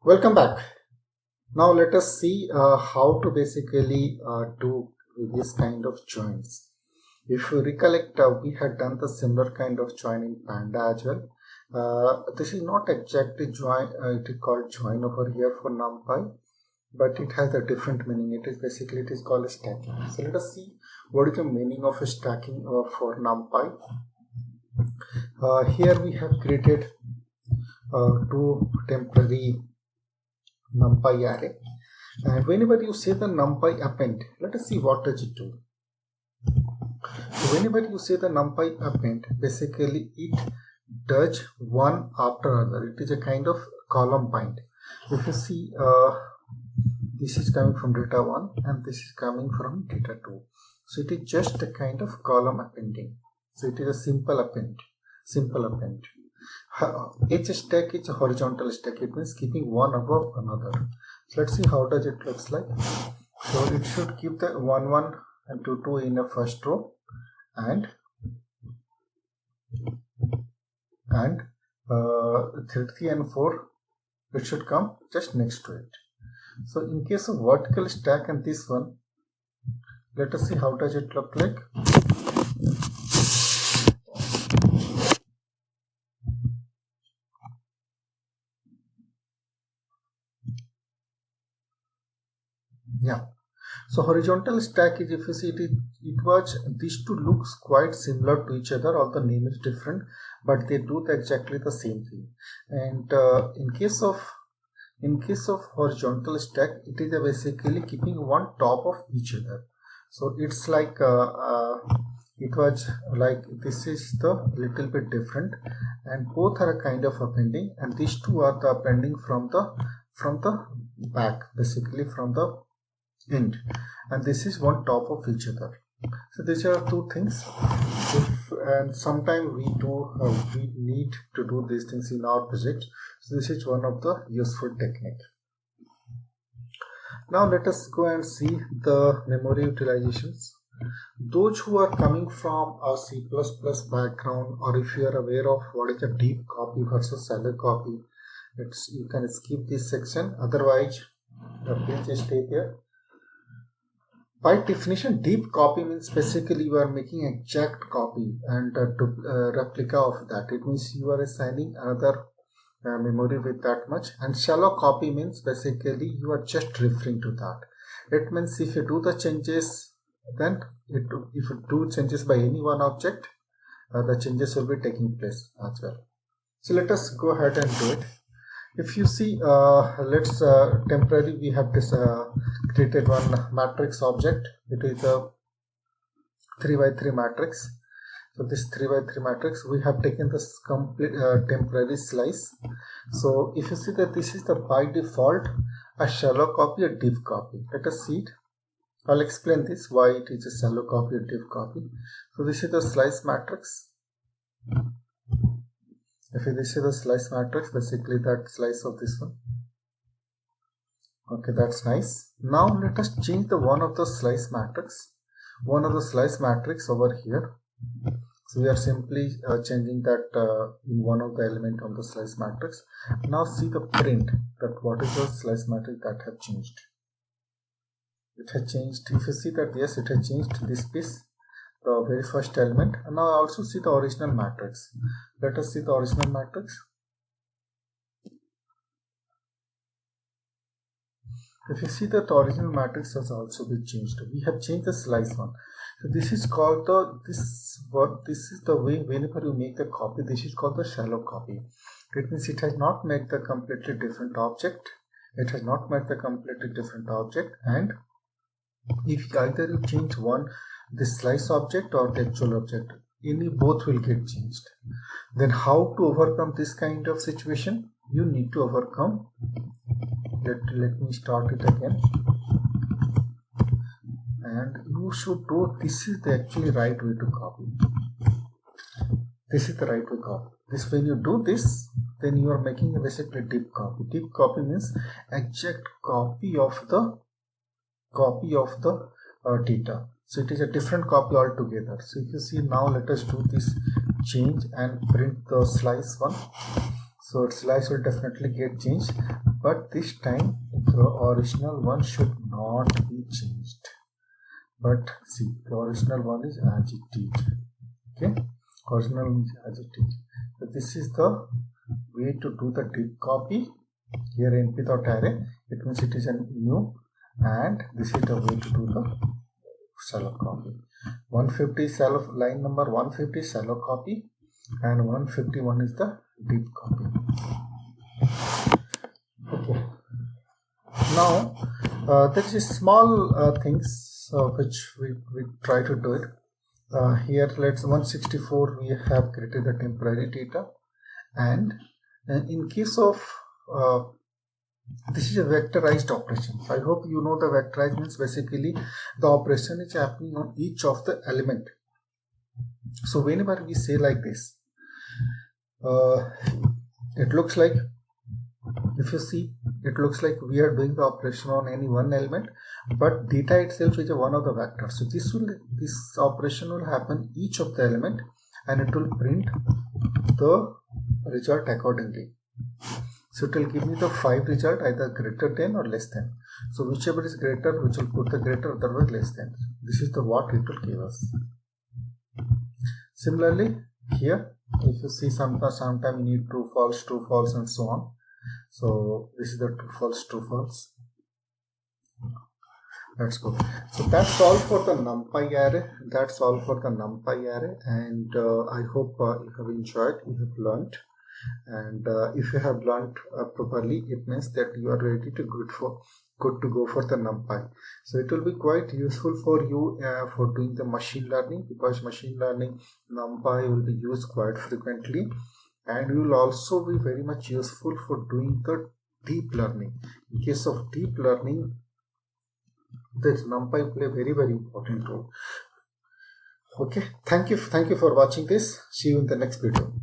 Welcome back. Now let us see how to basically do this kind of joins. If you recollect, we had done the similar kind of join in Panda as well. This is not exactly join, it is called join over here for NumPy, but it has a different meaning. It is called stacking. So let us see what is the meaning of stacking for NumPy. Here we have created two temporary NumPy array, and whenever you say the NumPy append, let us see what does it do. So whenever you say the NumPy append, basically it does one after another. It is a kind of column bind. If you see, this is coming from data 1 and this is coming from data 2. So it is just a kind of column appending. So it is a simple append. Each stack is a horizontal stack. It means keeping one above another. So let's see how does it looks like. So it should keep the 1 1 and 2 2 in the first row, and 3 and 4 it should come just next to it. So in case of vertical stack and this one, let us see how does it look like. Yeah, so horizontal stack is, if you see these two looks quite similar to each other, although the name is different, but they do exactly the same thing. And in case of horizontal stack, it is basically keeping one top of each other. So it's like this is the little bit different, and both are a kind of appending, and these two are the appending from the back, basically from the end, and this is one top of each other. So these are two things. And sometimes we need to do these things in our project. So this is one of the useful technique. Now let us go and see the memory utilizations. Those who are coming from a C++ background, or if you are aware of what is a deep copy versus shallow copy, you can skip this section. Otherwise, please stay here. By definition, deep copy means basically you are making exact copy and replica of that. It means you are assigning another memory with that much. And shallow copy means basically you are just referring to that. It means if you do the changes, then if you do changes by any one object, the changes will be taking place as well. So let us go ahead and do it. If you see, let's temporarily we have this created one matrix object. It is a 3x3 matrix. So this 3x3 matrix, we have taken this complete temporary slice. So if you see that this is the by default a shallow copy, a deep copy. Let us see it. I'll explain this why it is a shallow copy, a deep copy. So this is the slice matrix. If this is the slice matrix, basically that slice of this one. Okay, that's nice. Now let us change the one of the slice matrix over here. So we are simply changing that in one of the element on the slice matrix. Now see the print, that what is the slice matrix that have changed. It has changed. If you see that, yes, it has changed this piece, the very first element. And now I also see the original matrix. Let us see the original matrix. If you see that the original matrix has also been changed, we have changed the slice one. So this is called this is the way whenever you make the copy, this is called the shallow copy. It means it has not made the completely different object. And if either you change one, the slice object or the actual object, both will get changed. Then how to overcome this kind of situation? You need to overcome. Let me start it again. And you should do, this is the actually right way to copy. This is the right way to copy. This, when you do this, then you are making a basically deep copy. Deep copy means exact copy of the data. So it is a different copy altogether. So if you see now, let us do this change and print the slice one. So its slice will definitely get changed, but this time the original one should not be changed. But see, the original one is as it is. Okay, original is as it is. So this is the way to do the deep copy. Here np.array, it means it is a new, and this is the way to do the shallow copy. 150 shallow, line number 150 shallow copy, and 151 is the deep copy. Okay. Now there is small things which we try to do it. Here let's 164 we have created the temporary data, and in case of this is a vectorized operation. I hope you know the vectorized means basically the operation is happening on each of the element. So whenever we say like this, it looks like, if you see, it looks like we are doing the operation on any one element, but data itself is one of the vectors. So this operation will happen each of the element, and it will print the result accordingly. So it will give me the 5 result, either greater than or less than. So whichever is greater, which will put the greater, otherwise less than. This is the what it will give us. Similarly, here if you see sometime you need true false and so on. So this is the true false. Let's go. So that's all for the NumPy array. That's all for the NumPy array, and I hope you have enjoyed, you have learned. And if you have learned properly, it means that you are ready to good to go for the NumPy. So it will be quite useful for you for doing the machine learning, because machine learning NumPy will be used quite frequently, and will also be very much useful for doing the deep learning. In case of deep learning, this NumPy play very important role. Okay, thank you for watching this. See you in the next video.